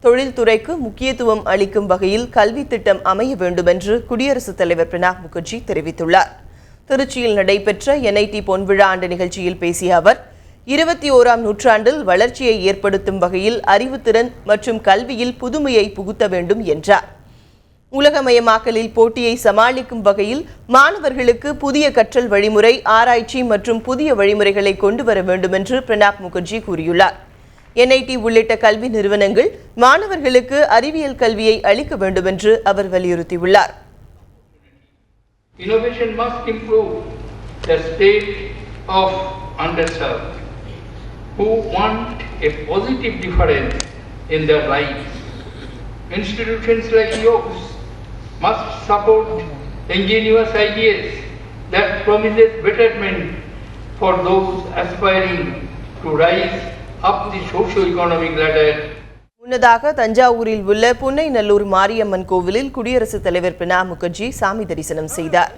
தொழில்துறைக்கு முக்கியத்துவம் அளிக்கும் வகையில் கல்வி திட்டம் அமைய வேண்டும் என்று குடியரசுத் தலைவர் பிரணாப் முகர்ஜி தெரிவித்துள்ளார். திருச்சியில் நடைபெற்ற NIT பொன்விழா ஆண்டு நிகழ்ச்சியில் பேசிய அவர், 21ஆம் நூற்றாண்டில் வளர்ச்சியை ஏற்படுத்தும் வகையில் அறிவுத்திறன் மற்றும் கல்வியில் புதுமையை புகுத்த வேண்டும் என்றார். உலகமயமாக்கலில் போட்டியை சமாளிக்கும் வகையில் மாணவர்களுக்கு புதிய கற்றல் வழிமுறை, ஆராய்ச்சி மற்றும் புதிய வழிமுறைகளை கொண்டு வர வேண்டும் என்று பிரணாப் முகர்ஜி கூறியுள்ளார். NIT உள்ளிட்ட கல்வி நிறுவனங்கள் மாணவர்களுக்கு அறிவியல் கல்வியை அளிக்க வேண்டும் என்று அவர் வலியுறுத்தியுள்ளார். Innovation must improve the state of underserved who want a positive difference in their lives. Institutions like yours must support ingenious ideas that promises betterment for those aspiring to rise up the socio-economic ladder. முன்னதாக தஞ்சாவூரில் உள்ள புன்னை நல்லூர் மாரியம்மன் கோவிலில் குடியரசுத் தலைவர் பிரணாப் முகர்ஜி சாமி தரிசனம் செய்தார்.